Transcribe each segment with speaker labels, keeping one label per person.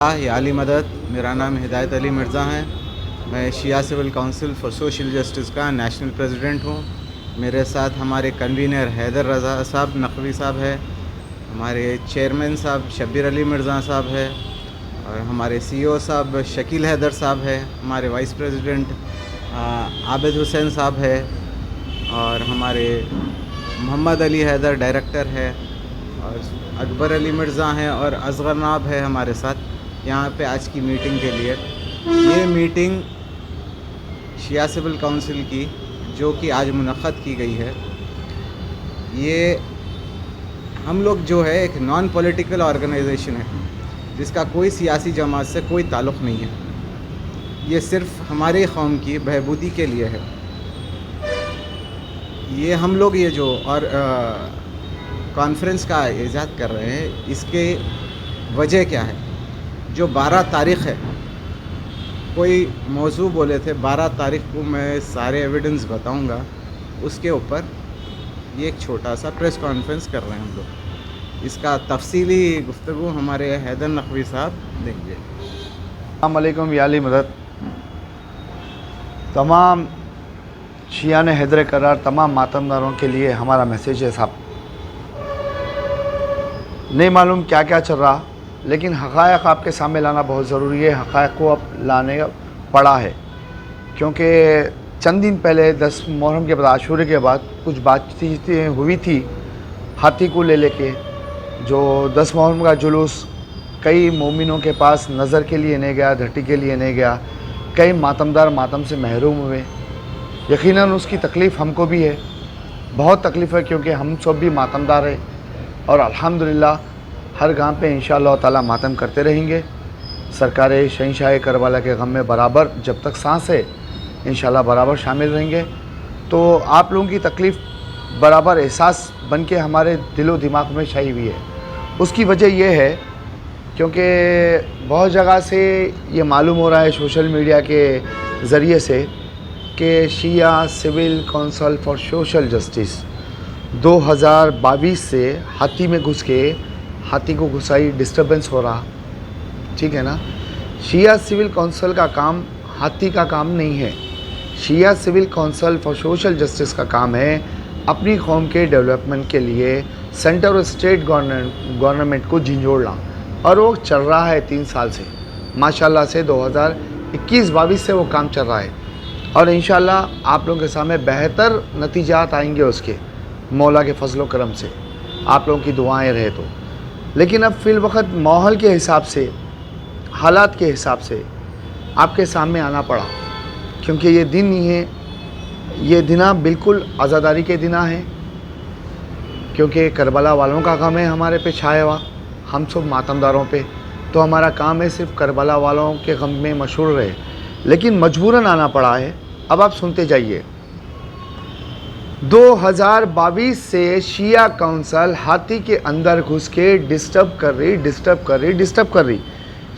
Speaker 1: या अली मदद। मेरा नाम हिदायत अली मिर्ज़ा है। मैं Shia civil council for social justice का नेशनल प्रेसिडेंट हूँ। मेरे साथ हमारे कन्वीनर हैदर रज़ा साहब नकवी साहब है, हमारे चेयरमैन साहब शब्बीर अली मिर्ज़ा साहब है, और हमारे CEO साहब शकील हैदर साहब है, हमारे वाइस प्रेसिडेंट आबिद हुसैन साहब है, और हमारे मोहम्मद अली हैदर डायरेक्टर है, और अकबर अली मिर्ज़ा हैं, और असगर नाब है हमारे साथ यहाँ पे आज की मीटिंग के लिए। ये मीटिंग शिया सिविल काउंसिल की जो कि आज मुनक़्क़द की गई है, ये हम लोग जो है एक नॉन पॉलिटिकल ऑर्गेनाइजेशन है जिसका कोई सियासी जमात से कोई ताल्लुक़ नहीं है। ये सिर्फ़ हमारे कौम की बहबूदी के लिए है। ये हम लोग ये जो और कॉन्फ्रेंस का इजाद कर रहे हैं, इसके वजह क्या है? जो 12 तारीख़ है, कोई मौजू बोले थे 12 तारीख़ को मैं सारे एविडेंस बताऊंगा, उसके ऊपर ये एक छोटा सा प्रेस कॉन्फ्रेंस कर रहे हैं हम लोग। इसका तफसीली गुफ्तगू हमारे हैदर नकवी साहब देंगे।
Speaker 2: अस्सलाम वालेकुम या अली मदद। तमाम शियान हैदर करार तमाम मातमदारों के लिए हमारा मैसेज है साहब, नहीं मालूम क्या क्या चल रहा, लेकिन हक़ायक़ आपके सामने लाना बहुत ज़रूरी है। हक़ायक़ को अब लाने पड़ा है, क्योंकि चंद दिन पहले 10 मुहर्रम के बाद, आशूरे के बाद कुछ बातचीतें हुई थी हाथी को ले लेके। जो 10 मुहर्रम का जुलूस कई मोमिनों के पास नज़र के लिए नहीं गया, धरती के लिए नहीं गया, कई मातमदार मातम से महरूम हुए। यकीनन उसकी तकलीफ़ हमको भी है, बहुत तकलीफ़ है, क्योंकि हम सब भी मातमदार हैं। और अल्हम्दुलिल्लाह हर गांव पे इंशाअल्लाह ताला मातम करते रहेंगे। सरकार शहंशाह करबला के गम में बराबर जब तक सांस है इंशाअल्लाह बराबर शामिल रहेंगे। तो आप लोगों की तकलीफ़ बराबर एहसास बन के हमारे दिलो दिमाग में छाई हुई है। उसकी वजह यह है क्योंकि बहुत जगह से ये मालूम हो रहा है सोशल मीडिया के ज़रिए से कि Shia civil council for social justice 2022 से हाथी में घुस के हाथी को घुसाई डिस्टर्बेंस हो रहा, ठीक है ना। शिया सिविल काउंसिल का काम हाथी का काम नहीं है। Shia civil council for social justice का काम है अपनी कौम के डेवलपमेंट के लिए सेंटर और स्टेट गवर्नमेंट को झिंझोड़ना, और वो चल रहा है 3 साल से माशाल्लाह से। 2021-22 से वो काम चल रहा है, और इंशाल्लाह आप लोगों के सामने बेहतर नतीजात आएंगे उसके, मौला के फजलो करम से, आप लोगों की दुआएं रहे तो। लेकिन अब फ़िल वक्त माहौल के हिसाब से, हालात के हिसाब से आपके सामने आना पड़ा, क्योंकि ये दिन नहीं है, ये दिना बिल्कुल आज़ादारी के दिना है, क्योंकि करबला वालों का गम है हमारे पे छाया हुआ, हम सब मातमदारों पे। तो हमारा काम है सिर्फ करबला वालों के गम में मशहूर रहे, लेकिन मजबूरन आना पड़ा है। अब आप सुनते जाइए। 2022 से शिया काउंसिल हाथी के अंदर घुस के डिस्टर्ब कर रही।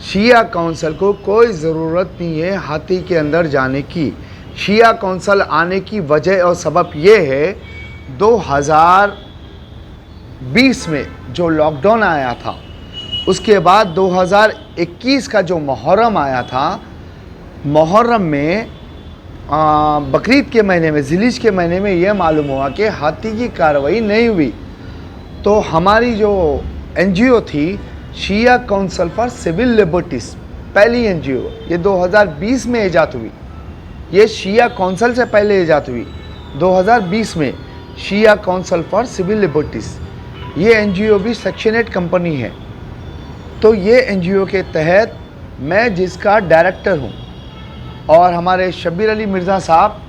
Speaker 2: शिया काउंसिल को कोई ज़रूरत नहीं है हाथी के अंदर जाने की। शिया काउंसिल आने की वजह और सबब ये है 2020 में जो लॉकडाउन आया था, उसके बाद 2021 का जो मुहर्रम आया था, मुहर्रम में बकरीद के महीने में, ज़िलहिज के महीने में यह मालूम हुआ कि हाथी की कार्रवाई नहीं हुई। तो हमारी जो NGO थी शिया काउंसिल फॉर सिविल लिबर्टीज़, पहली NGO, ये 2020 में ईजाद हुई। ये शिया काउंसिल से पहले ईजाद हुई 2020 में, शिया काउंसिल फॉर सिविल लिबर्टीज़। ये NGO भी सेक्शन 8 कंपनी है। तो ये NGO के तहत मैं जिसका डायरेक्टर हूँ, और हमारे शब्बीर अली मिर्ज़ा साहब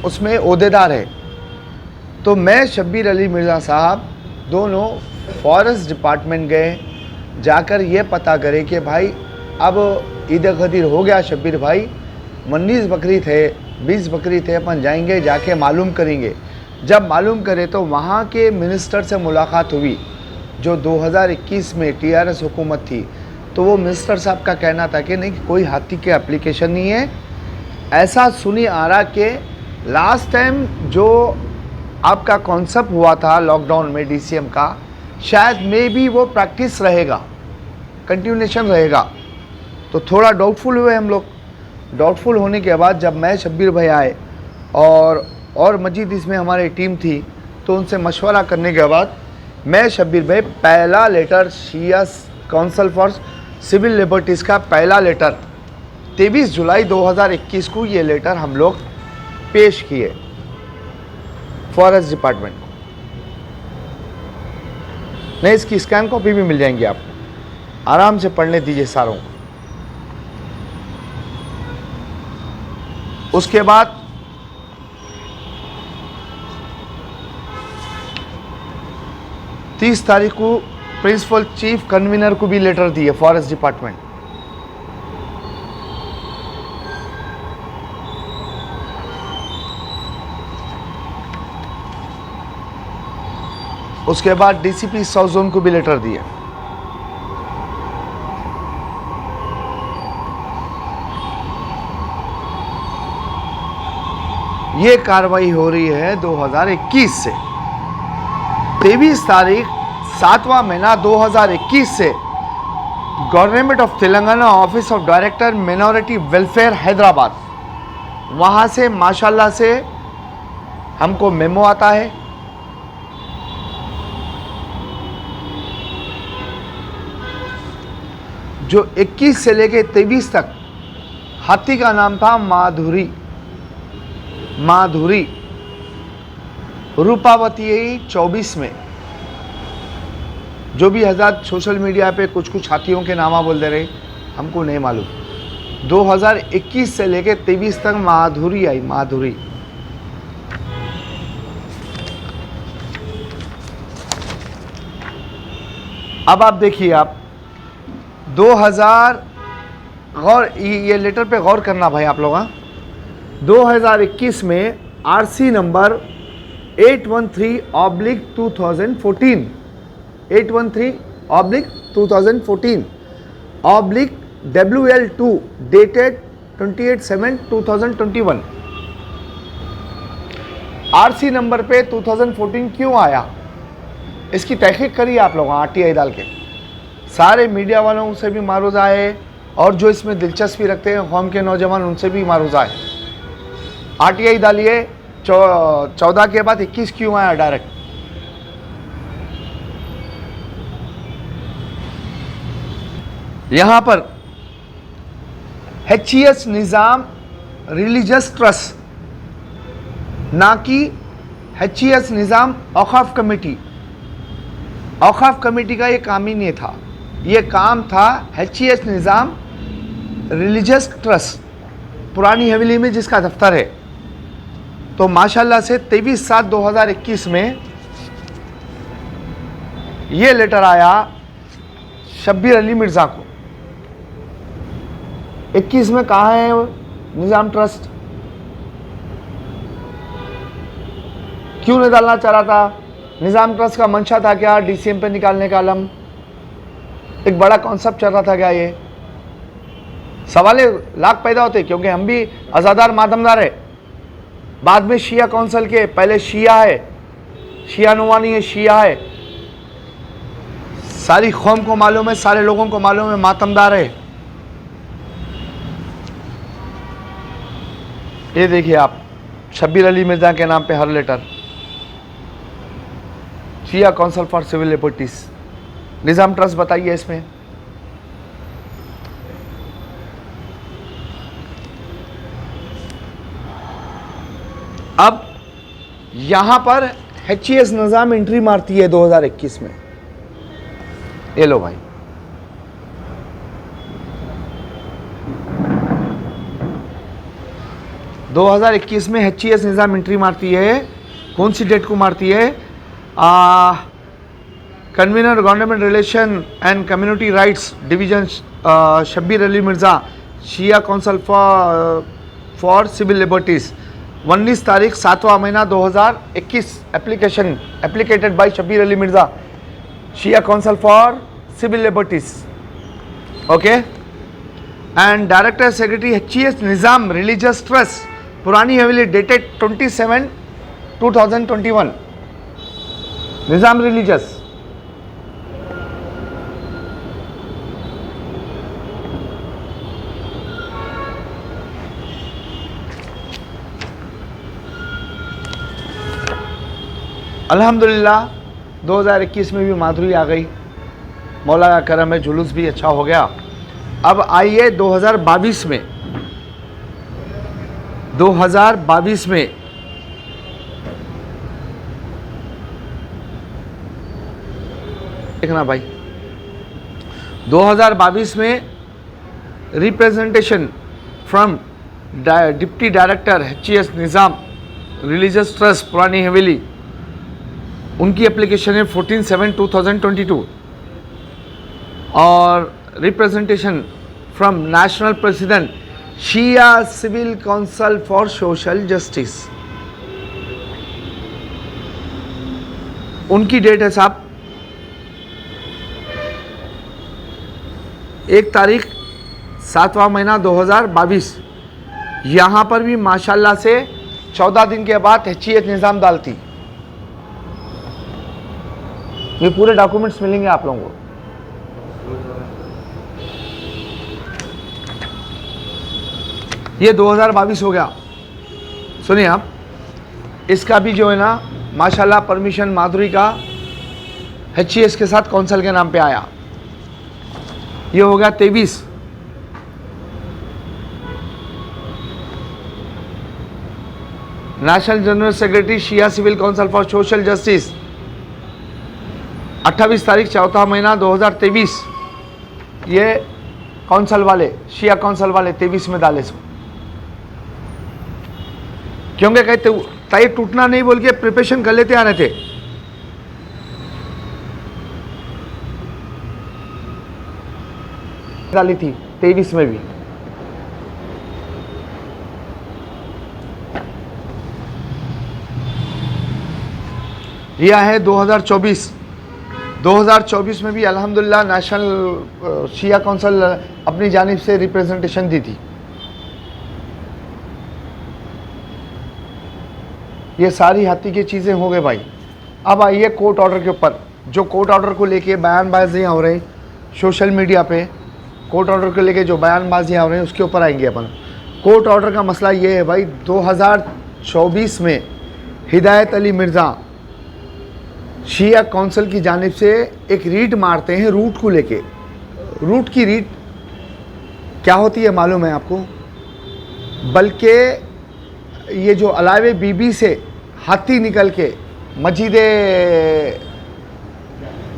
Speaker 2: उसमें ओहदेदार है। तो मैं शब्बीर अली मिर्ज़ा साहब दोनों फॉरेस्ट डिपार्टमेंट गए, जाकर ये पता करें कि भाई अब ईद गदीर हो गया शब्बीर भाई, 19 बकरी थे, 20 बकरी थे, अपन जाएंगे, जाके मालूम करेंगे। जब मालूम करें तो वहाँ के मिनिस्टर से मुलाकात हुई जो 2021 में TRS हुकूमत थी। तो वो मिनिस्टर साहब का कहना था कि नहीं, कोई हाथी के एप्लीकेशन नहीं है। ऐसा सुनी आ रहा कि लास्ट टाइम जो आपका कॉन्सेप्ट हुआ था लॉकडाउन में DCM का, शायद मे भी वो प्रैक्टिस रहेगा, कंटिन्यूएशन रहेगा। तो थोड़ा डाउटफुल हुए हम लोग। डाउटफुल होने के बाद जब मैं शब्बीर भाई आए और मजीद इसमें हमारी टीम थी, तो उनसे मशवरा करने के बाद मैं शब्बीर भाई पहला letter Shia council for civil liberties का पहला लेटर 23 जुलाई 2021 को ये लेटर हम लोग पेश किए फॉरेस्ट डिपार्टमेंट को। नहीं, इसकी स्कैन कॉपी भी मिल जाएंगी आपको, आराम से पढ़ने दीजिए सारों को। उसके बाद तीस तारीख को प्रिंसिपल चीफ कन्वीनर को भी लेटर दिए फॉरेस्ट डिपार्टमेंट। उसके बाद डीसीपी साउथ जोन को भी लेटर दिए। ये कार्रवाई हो रही है 2021 से। 23 तारीख 7वां महीना 2021 से government of Telangana office of director minority welfare Hyderabad, वहाँ से माशाल्लाह से हमको मेमो आता है। जो 21 से लेके 23 तक हाथी का नाम था माधुरी रूपावती 24 में। जो भी हज़ार सोशल मीडिया पे कुछ हाथियों के नामा बोल दे रहे, हमको नहीं मालूम। 2021 से लेके 23 तक माधुरी आई, माधुरी। अब आप देखिए, आप 2000 ये लेटर पे गौर करना भाई आप लोग। 2021 में RC number 813/2014 813/2014 WL2 dated 28/7/2021। RC number पे 2014 क्यों आया, इसकी तहकीक करिए आप लोग आरटीआई डाल के। सारे मीडिया वालों से भी मारूजा है और जो इसमें दिलचस्पी रखते हैं कौम के नौजवान, उनसे भी मारूजा है। आरटीआई डालिए 14 के बाद 21 क्यों आया डायरेक्ट। यहां पर HES निज़ाम रिलीजियस ट्रस्ट, ना कि HES निज़ाम औकाफ कमेटी। औकाफ कमेटी का ये काम ही नहीं था, ये काम था HES Nizam religious trust, Purani हवेली में जिसका दफ्तर है। तो माशाल्लाह से 23/7/2021 में ये लेटर आया शब्बीर अली मिर्ज़ा को। 21 में कहाँ है निज़ाम ट्रस्ट, क्यों नहीं डालना चाह रहा था? निज़ाम ट्रस्ट का मंशा था क्या DCM पे निकालने का आलम? एक बड़ा कॉन्सेप्ट चल रहा था क्या? ये सवाल लाख पैदा होते, क्योंकि हम भी आज़ादार मातमदार है। बाद में शिया काउंसिल के, पहले शिया है, शिया नुवानी है, शिया है। सारी कौम को मालूम है, सारे लोगों को मालूम है, मातमदार है। ये देखिए आप, शब्बीर अली मिर्ज़ा के नाम पे हर letter, Shia council for civil liberties, Nizam trust बताइए इसमें। अब यहां पर HES निज़ाम एंट्री मारती है 2021 में। ये लो भाई, दो 2021 में HES निज़ाम एंट्री मारती है। कौन सी डेट को मारती है? Convener government relation and community rights division Shabbir Ali Mirza, Shia council for civil liberties, 19 तारीख 7वां महीना 2021। Application applicated by Shabbir Ali Mirza, Shia council for civil liberties, okay. And director secretary HES Nizam religious trust, Purani Haveli, dated 27/2021। Nizam religious अल्हम्दुलिल्लाह 2021 में भी माधुरी आ गई, मौला का करम है, जुलूस भी अच्छा हो गया। अब आइए 2022 में, 2022 में देखना भाई, 2022 में representation from deputy director HES Nizam religious trust Purani Haveli, उनकी एप्लीकेशन है 14/7/2022। और representation from national president Shia civil council for social justice, उनकी डेट है साहब 1 तारीख 7वां महीना 2022। यहाँ पर भी माशाल्लाह से 14 दिन के बाद HES निज़ाम डालती। ये पूरे डॉक्यूमेंट्स मिलेंगे आप लोगों को। ये 2022 हो गया। सुनिए आप, इसका भी जो है ना माशाल्लाह परमिशन माधुरी का HES के साथ काउंसिल के नाम पे आया। ये हो गया 23। National general secretary Shia civil council for social justice 28 तारीख 4वां महीना 2023। ये काउंसिल वाले, शिया काउंसिल वाले 23 में डाले सो, क्योंकि कहते ताई टूटना नहीं बोल के प्रिपरेशन कर लेते आने थे। डाली थी 23 में भी। यह है 2024। 2024 में भी अल्हम्दुलिल्लाह नेशनल शिया काउंसिल अपनी जानिब से रिप्रेजेंटेशन दी थी। ये सारी हाथी की चीज़ें हो गए भाई। अब आइए कोर्ट ऑर्डर के ऊपर, जो कोर्ट ऑर्डर को लेके बयानबाजियाँ हो रही सोशल मीडिया पे, कोर्ट ऑर्डर को लेके जो बयानबाजियाँ हो रही हैं उसके ऊपर आएंगे अपन। कोर्ट ऑर्डर का मसला ये है भाई, 2024 में हिदायत अली मिर्ज़ा शिया काउंसिल की जानिब से एक रीट मारते हैं रूट को लेके। रूट की रीट क्या होती है मालूम है आपको? बल्कि ये जो अलावे बीबी से हाथी निकल के मस्जिद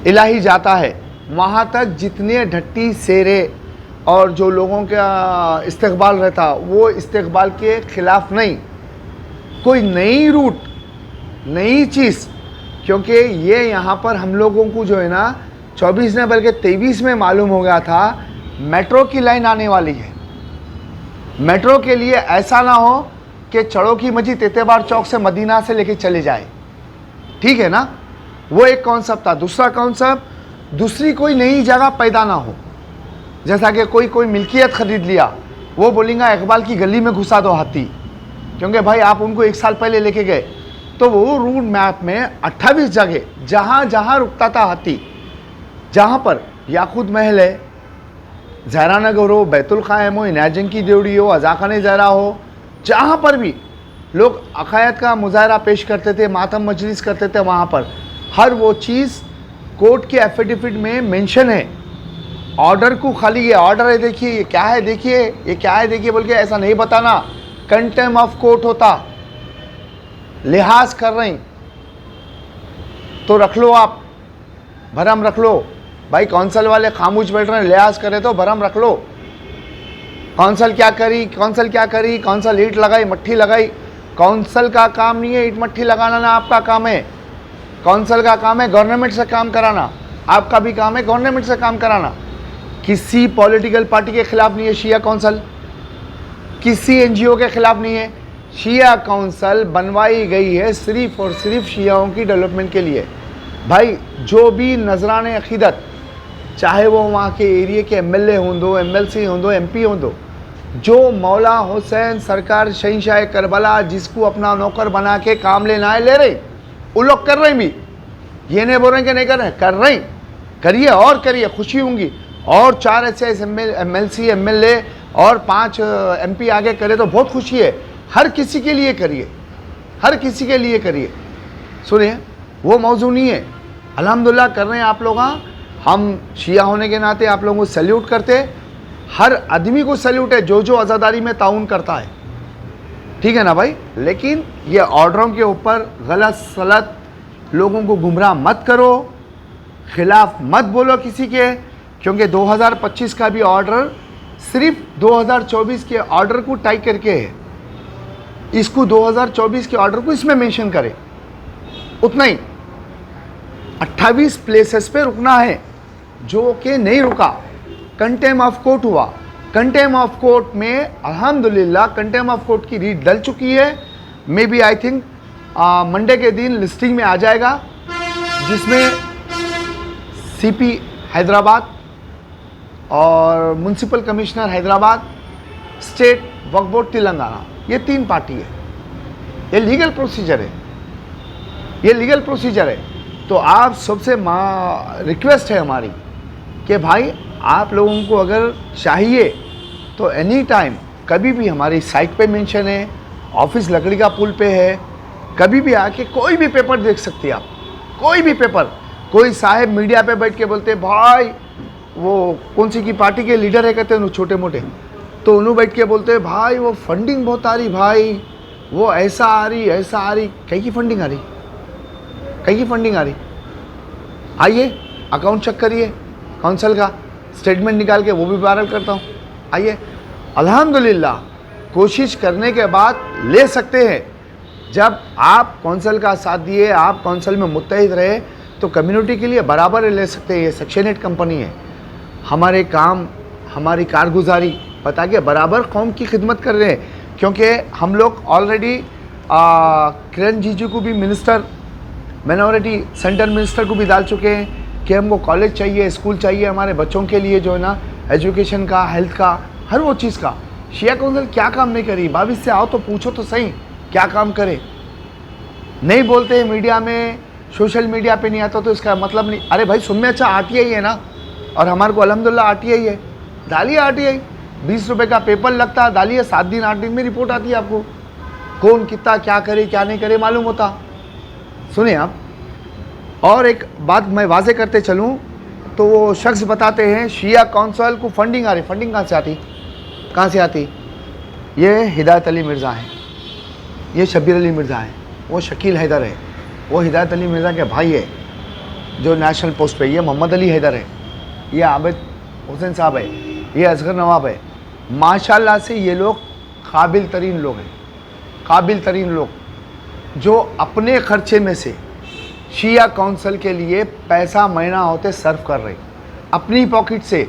Speaker 2: इलाही जाता है, वहाँ तक जितने ढट्टी सेरे और जो लोगों का इस्तकबाल रहता, वो इस्तकबाल के ख़िलाफ़ नहीं, कोई नई रूट, नई चीज़। क्योंकि ये यहाँ पर हम लोगों को जो है ना 24 ने बल्कि 23 में मालूम हो गया था मेट्रो की लाइन आने वाली है। मेट्रो के लिए ऐसा ना हो कि चढ़ो की मस्जिद एतबार चौक से मदीना से लेके चले जाए, ठीक है ना? वो एक कॉन्सेप्ट था। दूसरा कॉन्सेप्ट, दूसरी कोई नई जगह पैदा ना हो। जैसा कि कोई मिल्कियत ख़रीद लिया, वो बोलेंगे इकबाल की गली में घुसा दो हाथी, क्योंकि भाई आप उनको 1 साल पहले लेके गए। तो वो रूट मैप में 28 जगह जहाँ जहाँ रुकता था हाथी, जहाँ पर याकूत महल है, ज़हरा नगर हो, बैतुल क़ायम हो, इनायत की देवड़ी हो, अज़ाख़ाने ज़हरा हो, जहाँ पर भी लोग अक़ायद का मुज़ाहरा पेश करते थे, मातम मजलिस करते थे, वहाँ पर हर वो चीज़ कोर्ट के एफिडेविट में मेंशन है। ऑर्डर को खाली ये ऑर्डर है, देखिए ये क्या है, देखिए ये क्या है, देखिए बोल के ऐसा नहीं बताना, कंटेम्प्ट ऑफ कोर्ट होता। लिहाज कर रही तो रख लो, आप भरम रख लो भाई। काउंसिल वाले खामोश बैठ रहे हैं, लिहाज करे तो भरम रख लो। काउंसिल क्या करी, काउंसिल क्या करी, काउंसिल ईंट लगाई, मट्ठी लगाई। काउंसिल का काम नहीं है ईंट मट्ठी लगाना, ना आपका काम है। काउंसिल का काम है गवर्नमेंट से काम कराना, आपका भी काम है गवर्नमेंट से काम कराना। किसी पॉलिटिकल पार्टी के खिलाफ नहीं है शिया काउंसिल, किसी NGO के खिलाफ नहीं है। शिया काउंसिल बनवाई गई है सिर्फ़ और सिर्फ शियाओं की डेवलपमेंट के लिए। भाई जो भी नजराने अक़ीदत, चाहे वो वहाँ के एरिए के MLA होंदो, MLC होंदो, MP होंदो, जो मौला हुसैन सरकार शहंशाह करबला जिसको अपना नौकर बना के काम लेना है ले रहे, वो लोग कर रहे भी। ये नहीं बोल रहे कि नहीं कर रहे, कर रहे, करिए और करिए, खुशी होंगी। और 4 ऐसे MLC MLA और 5 MP आगे करे तो बहुत खुशी है। हर किसी के लिए करिए, हर किसी के लिए करिए। सुनिए, वो मौजू नहीं है। अल्हम्दुलिल्लाह कर रहे हैं आप लोग। हाँ, हम शिया होने के नाते आप लोगों को सैल्यूट करते, हर आदमी को सैल्यूट है जो जो आज़ादारी में ताउन करता है, ठीक है ना भाई। लेकिन ये ऑर्डरों के ऊपर गलत सलत लोगों को गुमराह मत करो, खिलाफ मत बोलो किसी के, क्योंकि 2025 का भी ऑर्डर सिर्फ 2024 के ऑर्डर को टाइप करके है। इसको 2024 के ऑर्डर को इसमें मेंशन करें, उतना ही 28 प्लेसेस पे रुकना है जो कि नहीं रुका। कंटेम ऑफ कोर्ट हुआ, कंटेम ऑफ कोर्ट में अल्हम्दुलिल्लाह कंटेम ऑफ कोर्ट की रीट डल चुकी है। Maybe I think Monday के दिन लिस्टिंग में आ जाएगा, जिसमें सीपी हैदराबाद और म्युनिसिपल कमिश्नर हैदराबाद, स्टेट वक्फ बोर्ड तेलंगाना, ये 3 पार्टी है। ये लीगल प्रोसीजर है, ये लीगल प्रोसीजर है। तो आप सबसे रिक्वेस्ट है हमारी कि भाई आप लोगों को अगर चाहिए तो एनी टाइम कभी भी हमारी साइट पे मेंशन है, ऑफिस लकड़ी का पुल पे है, कभी भी आके कोई भी पेपर देख सकते हैं आप, कोई भी पेपर। कोई साहब मीडिया पे बैठ के बोलते भाई वो कौन सी की पार्टी के लीडर है कहते हैं छोटे मोटे, तो उन्होंने बैठ के बोलते भाई वो फंडिंग बहुत आ रही, भाई वो ऐसा आ रही ऐसा आ रही। कहीं की फंडिंग आ रही, कहीं की फंडिंग आ रही? आइए अकाउंट चेक करिए, काउंसिल का स्टेटमेंट निकाल के वो भी वायरल करता हूँ। आइए, अल्हम्दुलिल्लाह कोशिश करने के बाद ले सकते हैं। जब आप काउंसिल का साथ दिए, आप काउंसिल में मुत्तहिद रहे, तो कम्युनिटी के लिए बराबर ले सकते हैं। ये सेक्शन 8 कंपनी है, हमारे काम हमारी कारगुजारी बता के बराबर कौम की खिदमत कर रहे हैं। क्योंकि हम लोग ऑलरेडी किरण रिजिजू को भी मिनिस्टर, माइनॉरिटी सेंटर मिनिस्टर को भी डाल चुके हैं कि हमको कॉलेज चाहिए, स्कूल चाहिए हमारे बच्चों के लिए, जो है ना एजुकेशन का, हेल्थ का, हर वो चीज़ का। शिया काउंसिल क्या काम नहीं करी? 22 से आओ तो पूछो तो सही क्या काम करे। नहीं बोलते हैं मीडिया में, सोशल मीडिया पे नहीं आता तो इसका मतलब नहीं। अरे भाई सुन में अच्छा आरटीआई है ना, और हमारे को अल्हम्दुलिल्लाह आरटीआई है, डालिए आरटीआई। 20 रुपये का पेपर लगता है, डालिए, 7 दिन 8 दिन में रिपोर्ट आती है आपको। कौन कितना क्या करे क्या नहीं करे मालूम होता। सुनिए आप, और एक बात मैं वाजे करते चलूँ तो वो शख्स बताते हैं शिया काउंसिल को फंडिंग आ रही। फंडिंग कहाँ से आती, कहाँ से आती? ये हिदायत अली मिर्ज़ा है, ये शब्बीर अली मिर्ज़ा है, वो शकील हैदर है, वो हिदायत अली मिर्ज़ा के भाई है जो नेशनल पोस्ट पे। ये मोहम्मद अली हैदर है, ये आबिद हुसैन साहब है, ये असगर नवाब है। माशाल्लाह से ये लोग काबिल तरीन लोग हैं, काबिल तरीन लोग जो अपने खर्चे में से शिया काउंसिल के लिए पैसा महीना होते सर्व कर रहे, अपनी पॉकेट से,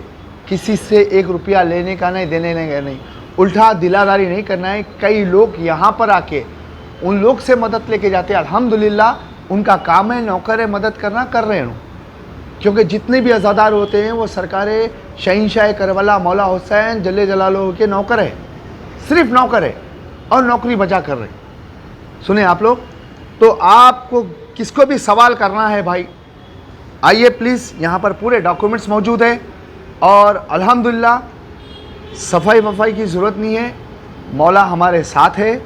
Speaker 2: किसी से 1 रुपया लेने का नहीं, देने नहीं, उल्टा दिलादारी नहीं करना है। कई लोग यहाँ पर आके उन लोग से मदद लेके जाते हैं। अल्हम्दुलिल्लाह उनका काम है, नौकर है, मदद करना, कर रहे हैं। क्योंकि जितने भी अज़ादार होते हैं वो सरकारें शहंशाह करबला मौला हुसैन जल्ले जलालो के नौकर है, सिर्फ नौकर है, और नौकरी बजा कर रहे। सुने आप लोग, तो आपको किसको भी सवाल करना है भाई, आइए प्लीज़, यहाँ पर पूरे डॉक्यूमेंट्स मौजूद है। और अल्हम्दुलिल्लाह सफाई वफाई की ज़रूरत नहीं है, मौला हमारे साथ है।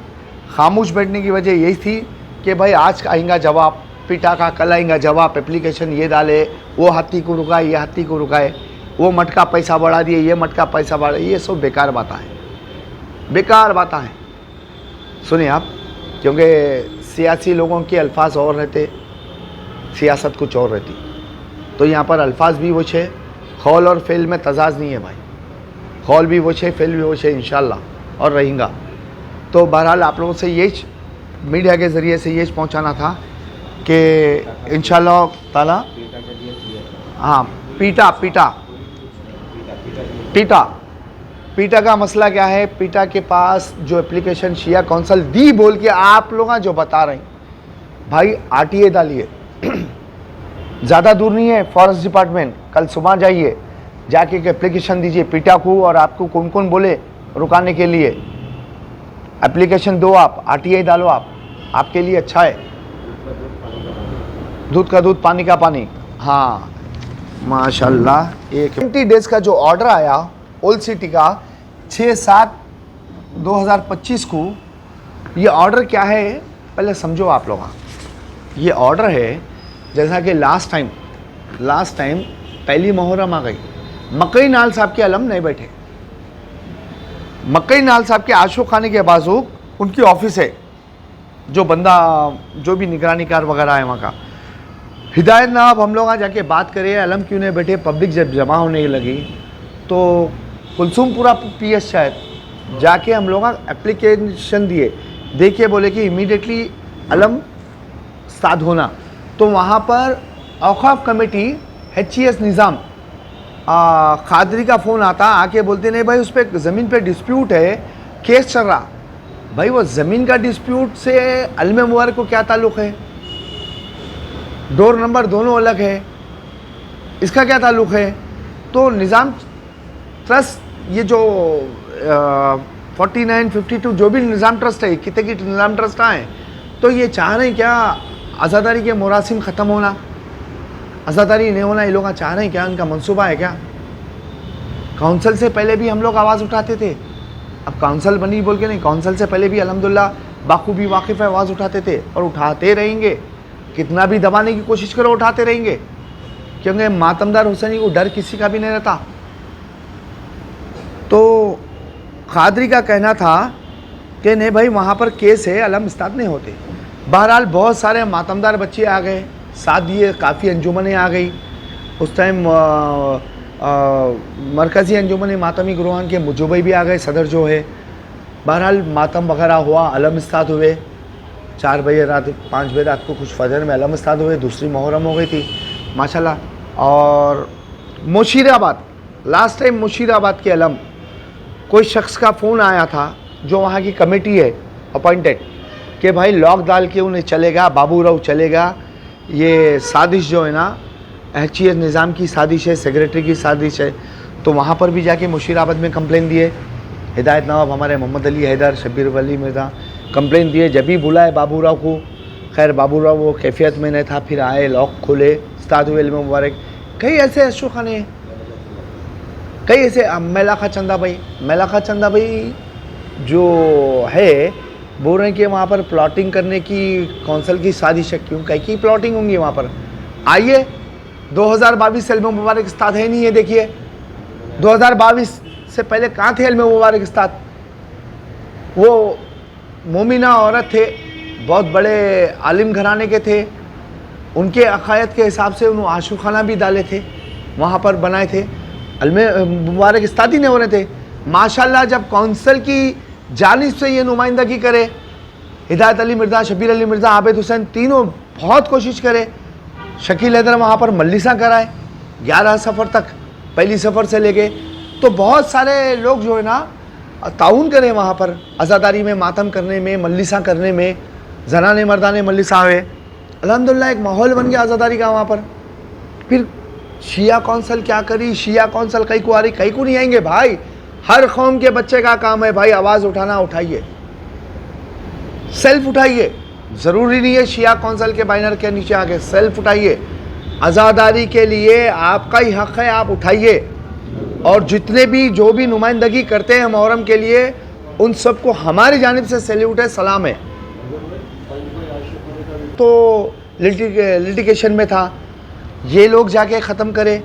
Speaker 2: खामोश बैठने की वजह यही थी कि भाई आज आएगा जवाब पिटा का, कल आएगा जवाब, एप्लीकेशन ये डाले, वो हाथी को रुकाए, ये हाथी को रुकाए, वो मटका पैसा बढ़ा दिए, ये मटका पैसा बढ़ा, ये सब बेकार बातें हैं, बेकार बातें हैं। सुनिए आप, क्योंकि सियासी लोगों के अल्फाज और रहते, सियासत कुछ और रहती। तो यहाँ पर अल्फाज भी वो छे, खौल और फेल में तजाज नहीं है भाई, खौल भी वो छे, फेल भी वो छे इंशाल्लाह, और रहेगा। तो बहरहाल आप लोगों से ये मीडिया के ज़रिए से ये पहुँचाना था कि इंशाल्लाह ताला, हाँ, पीटा का मसला क्या है? पीटा के पास जो एप्लीकेशन शिया काउंसिल दी बोल के आप लोग जो बता रहे हैं भाई, आरटीए डालिए, ज़्यादा दूर नहीं है फॉरेस्ट डिपार्टमेंट, कल सुबह जाइए, जाके एक एप्लीकेशन दीजिए पीटा को, और आपको कौन कौन बोले रुकाने के लिए, एप्लीकेशन दो, आप आरटीआई डालो, आपके लिए अच्छा है। दूध का दूध, पानी का पानी। हाँ माशाल्लाह। एक 20 डेज़ का जो ऑर्डर आया ओल्ड सिटी का 6/7/2025 को, ये ऑर्डर क्या है पहले समझो आप लोग। ये ऑर्डर है जैसा कि लास्ट टाइम पहली मुहर्रम आ गई, मकई नाल साहब के अलम नहीं बैठे। मकई नाल साहब के आशू खाने के बाजू उनकी ऑफिस है, जो बंदा जो भी निगरानीकार वगैरह है वहाँ का। हिदायत नवाब हम लोग वहाँ जाके बात करें, अलम क्यों नहीं बैठे। पब्लिक जब जमा होने लगी तो कुलसुमपुरा PS शायद जाके हम लोग एप्लीकेशन दिए, देखिए बोले कि इमीडिएटली अलम स्टार्ट होना। तो वहाँ पर औकाफ कमेटी HCS निज़ाम खादरी का फ़ोन आता, आके बोलते नहीं भाई उस पर ज़मीन पे डिस्प्यूट है, केस चल रहा। भाई वो ज़मीन का डिस्प्यूट से अलम मुबारक को क्या ताल्लुक़ है? डोर नंबर दोनों अलग है, इसका क्या ताल्लुक़ है? तो निज़ाम ट्रस्ट ये जो 4952 जो भी निज़ाम ट्रस्ट है, कितने की निज़ाम ट्रस्ट आए, तो ये चाह रहे हैं क्या आज़ादारी के मुरासिम ख़त्म होना, आज़ादारी नहीं होना, ये लोग चाह रहे हैं क्या? उनका मंसूबा है क्या? काउंसिल से पहले भी हम लोग आवाज़ उठाते थे, अब काउंसिल बनी बोल के नहीं, काउंसिल से पहले भी अल्हम्दुलिल्लाह बाखूबी वाकिफ़ है, आवाज़ उठाते थे और उठाते रहेंगे। कितना भी दबाने की कोशिश करो उठाते रहेंगे, क्योंकि मातमदार हुसैनी को डर किसी का भी नहीं रहता। तो खादरी का कहना था कि नहीं भाई वहाँ पर केस है, अलम स्टार्ट नहीं होते। बहरहाल बहुत सारे मातमदार बच्चे आ गए, साथ दिए, काफ़ी अंजुमनें आ गई। उस टाइम मरकज़ी अंजुमन मातमी गुरुआन के मुजुबई भी आ गए, सदर जो है। बहरहाल मातम वगैरह हुआ, अलम स्टार्ट हुए। 4 बजे रात 5 बजे रात को कुछ फजर में अलम स्टार्ट हुए, दूसरी मुहर्रम हो गई थी माशाल्लाह। और मुशीराबाद, लास्ट टाइम मुशीराबाद के अलम, कोई शख्स का फ़ोन आया था जो वहाँ की कमेटी है अपॉइंटेड, कि भाई लॉक डाल के उन्हें चलेगा, बाबू राव चलेगा। ये साजिश जो है ना HCS निज़ाम की साजिश है, सेक्रेटरी की साजिश है। तो वहाँ पर भी जाके मुशीराबाद में कंप्लेन दिए। हिदायत नवाब हमारे मोहम्मद अली हैदर, शब्बीर वली मिर्ज़ा कंप्लेन दिए, जब भी बुलाए बाबू राव को। खैर बाबू राव वो कैफियत में नहीं था, फिर आए, लॉक खोले, स्टार्ट हुए इल्म मुबारक। कई ऐसे अशोक खाने, कई ऐसे मेलाखा चंदा भाई जो है बोल रहे हैं कि वहाँ पर प्लॉटिंग करने की कौंसिल की साजिश है। क्यों, कहीं की प्लॉटिंग होंगी वहाँ पर? आइए 2022 से इल्म मुबारक स्टार्ट है नहीं है, देखिए 2022 से पहले कहाँ थे इल्म मुबारक स्टार्ट? वो मोमिना औरत थे, बहुत बड़े आलिम घराने के थे, उनके अकायद के हिसाब से उन्होंने आशूखाना भी डाले थे, वहाँ पर बनाए थे। इल्म मुबारक स्टार्ट ही नहीं हो रहे थे। माशाल्लाह जब कौंसिल की जानिब से ये नुमाइंदगी करे, हिदायत अली मिर्ज़ा, शब्बीर अली मिर्ज़ा, आबिद हुसैन, तीनों बहुत कोशिश करे। शकील हैदर वहाँ पर मल्लिसा कराए 11 सफ़र तक, पहली सफ़र से लेके। तो बहुत सारे लोग जो है ना ताउन करें वहाँ पर आज़ादारी में, मातम करने में, मल्लिसा करने में, जनाने मर्दाने मल्लिसा हुए। अल्हम्दुलिल्लाह एक माहौल बन गया आज़ादारी का वहाँ पर। फिर शिया कौंसिल क्या करी, शिया कौंसिल कई को आ रही, कई को नहीं आएंगे भाई। हर कौम के बच्चे का काम है भाई आवाज़ उठाना, उठाइए, सेल्फ उठाइए। ज़रूरी नहीं है शिया कौंसिल के बैनर के नीचे आके, सेल्फ उठाइए। आज़ादारी के लिए आपका ही हक़ है, आप उठाइए। और जितने भी जो भी नुमाइंदगी करते हैं मुहर्रम के लिए, उन सबको हमारी जानिब से सैल्यूट है, सलाम है। तो लिटिगेशन में था, ये लोग जाके ख़त्म करें।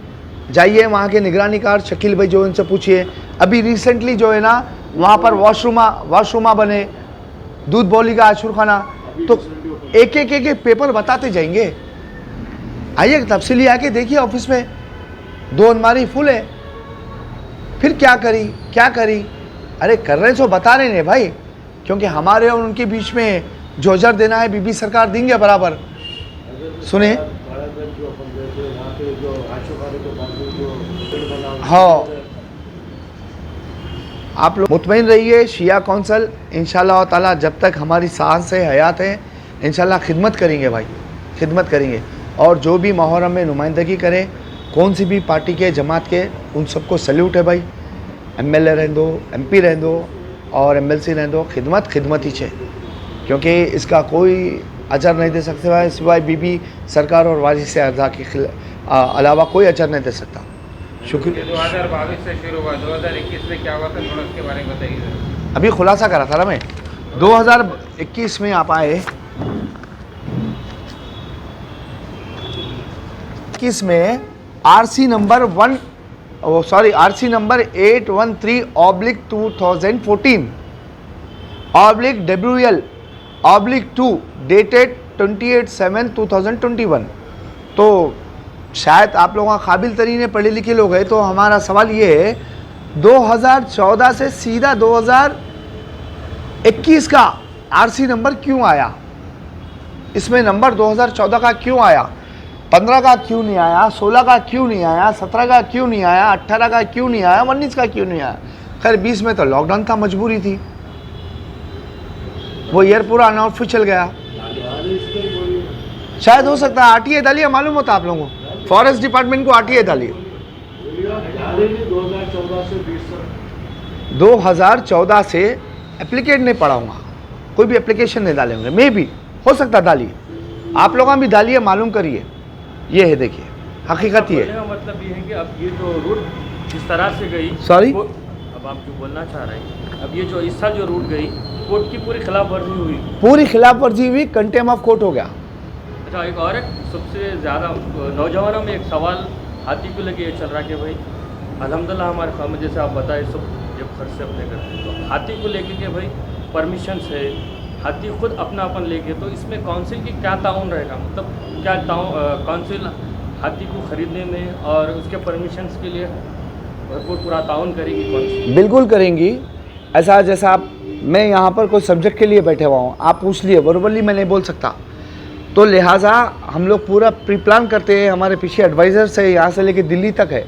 Speaker 2: जाइए वहाँ के निगरानीकार शकील भाई जो, उनसे पूछिए। अभी रिसेंटली जो है ना वहाँ पर वॉशरूमा बने, दूध बौली का आशुरखाना। तो एक एक पेपर बताते जाएंगे। आइए तफसीली आके देखिए ऑफिस में, 2 अलमारी फुल है। फिर क्या करी? अरे कर रहे सो बता रहे हैं भाई, क्योंकि हमारे और उनके बीच में जो अजर देना है बीबी सरकार देंगे बराबर। सुने, हाँ, आप लोग मुतमईन रहिए। शिया कौंसिल इंशाअल्लाह ताला जब तक हमारी सांस है, हयात है, इंशाअल्लाह खिदमत करेंगे भाई, खिदमत करेंगे। और जो भी मुहर्रम में नुमाइंदगी करें, कौन सी भी पार्टी के, जमात के, उन सबको सल्यूट है भाई। MLA रहने दो, MP रहने दो और MLC रहने दो, खिदमत ही है। क्योंकि इसका कोई अजर नहीं दे सकते भाई, सिवाय बीबी सरकार और वारिस अज़ा के अलावा कोई अजर नहीं दे सकता। शुक्रिया।
Speaker 3: 2022 से शुरू हुआ, 2021 में क्या हुआ था, थोड़ा उसके बारे में बताइए।
Speaker 2: अभी खुलासा करा था ना मैं, 2021 में आप आए, 2021 में आरसी नंबर 813/2014 WL/2 डेटेड 28/7/2021। तो शायद आप लोगों का काबिल तरीन पढ़े लिखे लोग हैं, तो हमारा सवाल ये है 2014 से सीधा 2021 का आरसी नंबर क्यों आया? इसमें नंबर 2014 का क्यों आया, 15 का क्यों नहीं आया, 16 का क्यों नहीं आया, 17 का क्यों नहीं आया, 18 का क्यों नहीं आया, 19 का क्यों नहीं आया? खैर 20 में तो लॉकडाउन था, मजबूरी थी, वो ईयर पूरा अनऑफिशियल गया। शायद हो सकता है आरटीए डालिए, मालूम होता आप लोगों को, फॉरेस्ट डिपार्टमेंट को आरटीए डालिए। 2014 से एप्लीकेट नहीं पढ़ाऊंगा, कोई भी एप्लीकेशन नहीं डालेंगे, मे भी हो सकता डालिए, आप लोग भी डालिए, मालूम करिए। ये है, देखिए हकीकत ये है।
Speaker 4: मतलब ये है कि अब ये जो रूट इस तरह से गई,
Speaker 2: सॉरी
Speaker 4: अब आप जो बोलना चाह रहे हैं, अब ये जो इस साल जो रूट गई कोर्ट की पूरी खिलाफ वर्जी हुई,
Speaker 2: पूरी खिलाफ वर्जी हुई, कंटेम ऑफ कोर्ट हो गया।
Speaker 4: अच्छा, एक और एक सबसे ज़्यादा नौजवानों में एक सवाल हाथी को लेके ये चल रहा है कि भाई अल्हम्दुलिल्लाह हमारे फार्म जैसे आप बताए सब जब खर्च से अपने करते हैं, तो हाथी को लेके के भाई परमिशन है, हाथी खुद अपना अपन लेके, तो इसमें काउंसिल की क्या ताउन रहेगा? मतलब क्या काउंसिल हाथी को खरीदने में और उसके परमिशंस के लिए भरपूर पूरा ताउन करेगी? काउंसिल
Speaker 2: बिल्कुल करेंगी। ऐसा जैसा आप, मैं यहाँ पर कोई सब्जेक्ट के लिए बैठे हुआ हूँ, आप पूछ लिए, बरोबरली मैं नहीं बोल सकता, तो लिहाजा हम लोग पूरा प्री प्लान करते हैं। हमारे पीछे एडवाइज़र्स है, यहाँ से लेके दिल्ली तक है,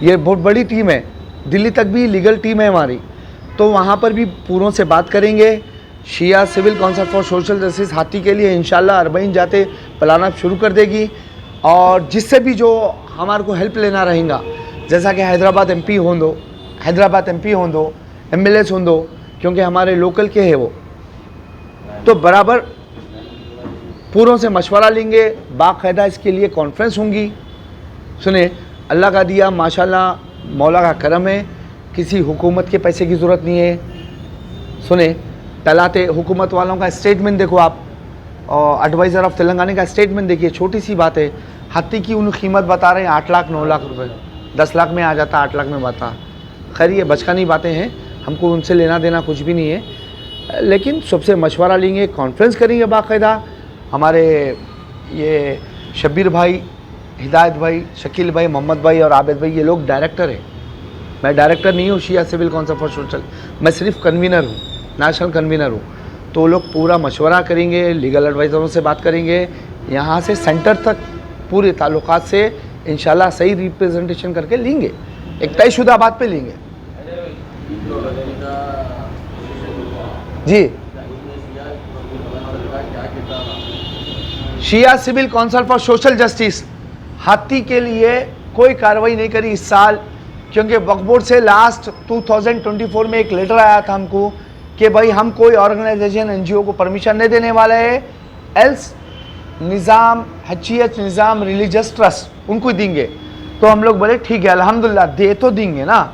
Speaker 2: ये बहुत बड़ी टीम है, दिल्ली तक भी लीगल टीम है हमारी, तो वहाँ पर भी पूरों से बात करेंगे। Shia civil council for social justice हाथी के लिए इंशाल्लाह 40 जाते प्लान शुरू कर देगी, और जिससे भी जो हमारे को हेल्प लेना रहेगा, जैसा कि हैदराबाद एमपी हो दो, एमएलएस हो दो, क्योंकि हमारे लोकल के है वो, तो बराबर पूरों से मशवरा लेंगे, बाकायदा इसके लिए कॉन्फ्रेंस होंगी। सुने, अल्लाह का दिया माशाल्लाह, मौला का करम है, किसी हुकूमत के पैसे की ज़रूरत नहीं है। सुने, तलाते हुकूमत वालों का स्टेटमेंट देखो आप, और एडवाइज़र ऑफ तेलंगाना का स्टेटमेंट देखिए, छोटी सी बात है, हाथी की उन कीमत बता रहे हैं 8 लाख 9 लाख रुपए, 10 लाख में आ जाता, 8 लाख में बता। खैर ये बचकानी बातें हैं, हमको उनसे लेना देना कुछ भी नहीं है, लेकिन सबसे मशवरा लेंगे, कॉन्फ्रेंस करेंगे बाकायदा। हमारे ये शब्बीर भाई, हिदायत भाई, शकील भाई, मोहम्मद भाई और आबिद भाई, ये लोग डायरेक्टर हैं, मैं डायरेक्टर नहीं हूँ शिया सिविल काउंसिल फॉर सोशल, मैं सिर्फ कन्वीनर हूँ, नेशनल कन्वीनर हूँ। तो वो लोग पूरा मशवरा करेंगे, लीगल एडवाइज़रों से बात करेंगे, यहाँ से सेंटर तक पूरे ताल्लुकात से इंशाल्लाह सही रिप्रेजेंटेशन करके लेंगे, एक तयशुदा बात पे लेंगे। जी, Shia civil council for social justice हाथी के लिए कोई कार्रवाई नहीं करी इस साल, क्योंकि वक्फ बोर्ड से लास्ट 2024 में एक लेटर आया था हमको कि भाई हम कोई ऑर्गेनाइजेशन एनजीओ को परमिशन नहीं देने वाले हैं, एल्स निज़ाम HEH निज़ाम रिलीजियस ट्रस्ट उनको ही देंगे। तो हम लोग बोले ठीक है अल्हम्दुलिल्लाह दे तो देंगे ना,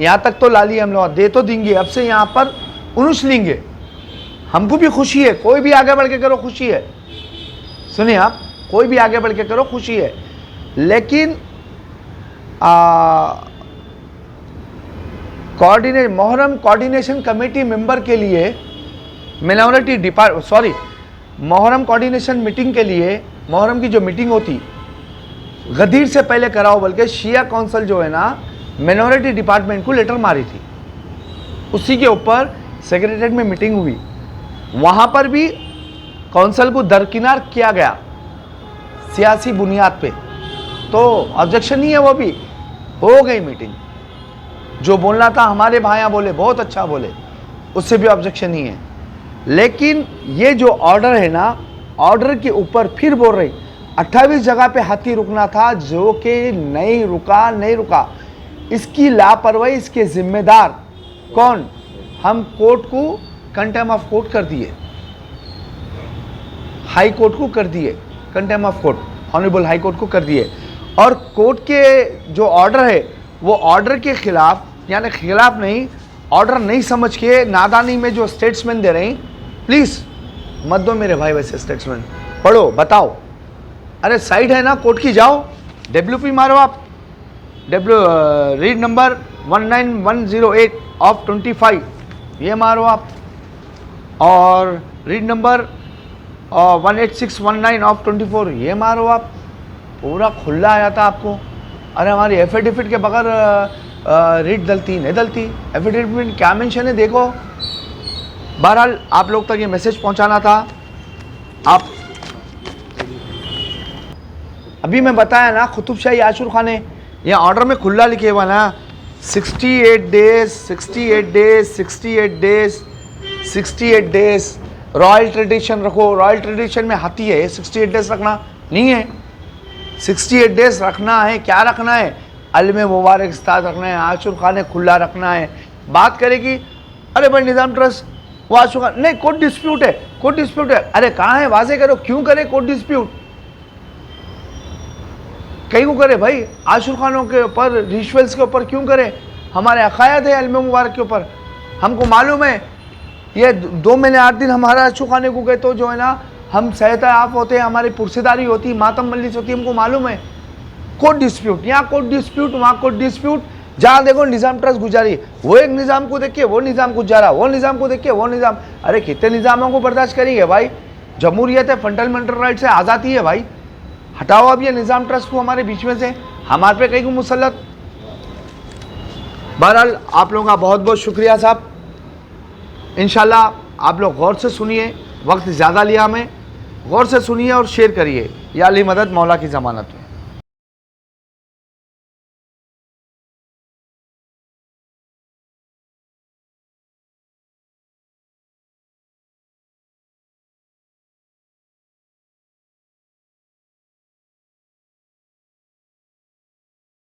Speaker 2: यहाँ तक तो ला लिए हम लोग, दे तो देंगे, अब से यहाँ पर उनुस लेंगे, हमको भी खुशी है, कोई भी आगे बढ़ के करो खुशी है। सुनिए आप, कोई भी आगे बढ़ के करो खुशी है, लेकिन मोहर्रम कोऑर्डिनेशन कमेटी मेंबर के लिए मोहर्रम कोऑर्डिनेशन मीटिंग के लिए, मोहर्रम की जो मीटिंग होती गदीर से पहले कराओ, बल्कि शिया काउंसिल जो है ना मिनॉरिटी डिपार्टमेंट को लेटर मारी थी, उसी के ऊपर सेक्रेटरीट में मीटिंग हुई, वहाँ पर भी काउंसिल को दरकिनार किया गया सियासी बुनियाद पे, तो ऑब्जेक्शन नहीं है, वो भी हो गई मीटिंग, जो बोलना था हमारे भाइयाँ बोले, बहुत अच्छा बोले, उससे भी ऑब्जेक्शन नहीं है। लेकिन ये जो ऑर्डर है ना, ऑर्डर के ऊपर फिर बोल रही 28 जगह पे हाथी रुकना था, जो कि नहीं रुका, इसकी लापरवाही, इसके जिम्मेदार कौन? हम कोर्ट को कंटेम ऑफ कोर्ट कर दिए, हाई कोर्ट को कर दिए, contempt of court, honourable high court को कर दिए, और कोर्ट के जो ऑर्डर है वो ऑर्डर के खिलाफ, यानी खिलाफ नहीं, ऑर्डर नहीं समझ के नादानी में जो स्टेट्समैन दे रहे हैं, प्लीज़ मत दो मेरे भाई वैसे स्टेट्समैन, पढ़ो बताओ, अरे साइड है ना कोर्ट की, जाओ WP मारो आप, रीड नंबर 19108 ऑफ 25 ये मारो आप, और रीड नंबर 18619 ऑफ 24 ये मारो आप, पूरा खुला आ जाता आपको। अरे हमारी एफिडेविट के बगैर रीड डलती नहीं डलती, एफिडेविट में क्या मेंशन है देखो। बहरहाल आप लोग तक ये मैसेज पहुंचाना था। आप अभी मैं बताया ना, कुतुब शाही आशूर खान ने यहाँ ऑर्डर में खुला लिखे हुआ ना 68 days 68 days 68 days 68 days. Royal tradition रखो, रॉयल ट्रेडिशन में हाथी है, 68 डेज रखना नहीं है, 68 डेज रखना है। क्या रखना है? अलम मुबारक इस्ताद रखना है, आशूर खान ने खुला रखना है। बात करेगी अरे भाई निज़ाम ट्रस्ट वो आशूर खान नहीं, कोर्ट डिस्प्यूट है, कोर्ट डिस्प्यूट है। अरे कहाँ है, वाजे करो, क्यों करे कोर्ट डिस्प्यूट, कहीं को करे भाई? आशूर खानों के ऊपर, रिचुअल्स के ऊपर क्यों करे? हमारे अकायद है अलम मुबारक के ऊपर, हमको मालूम है। ये 2 महीने 8 दिन हमारा आशूर खाने को गए तो जो है ना हम सहता आप होते हैं, हमारी पुरसेदारी होती, मातम मजलिस होती, हमको मालूम है। कोर्ट डिस्प्यूट, यहाँ कोर्ट डिस्प्यूट, वहाँ कोर्ट डिस्प्यूट, जहाँ देखो निज़ाम ट्रस्ट गुजारी, वो एक निज़ाम को देख के वो निज़ाम गुजारा, वो निज़ाम को देख के वो निज़ाम। अरे कितने निज़ामों को बर्दाश्त करेंगे भाई? जमहूरियत है, फंडामेंटल राइट्स है, आज़ादी है भाई। हटाओ अब ये निज़ाम ट्रस्ट को हमारे बीच में से, हमारे पे कहीं को मुसल्लत। बहरहाल आप लोगों का बहुत बहुत शुक्रिया साहब। इंशाल्लाह आप लोग गौर से सुनिए, वक्त ज़्यादा लिया हमें, गौर से सुनिए और शेयर करिए। या अली मदद मौला की ज़मानत में।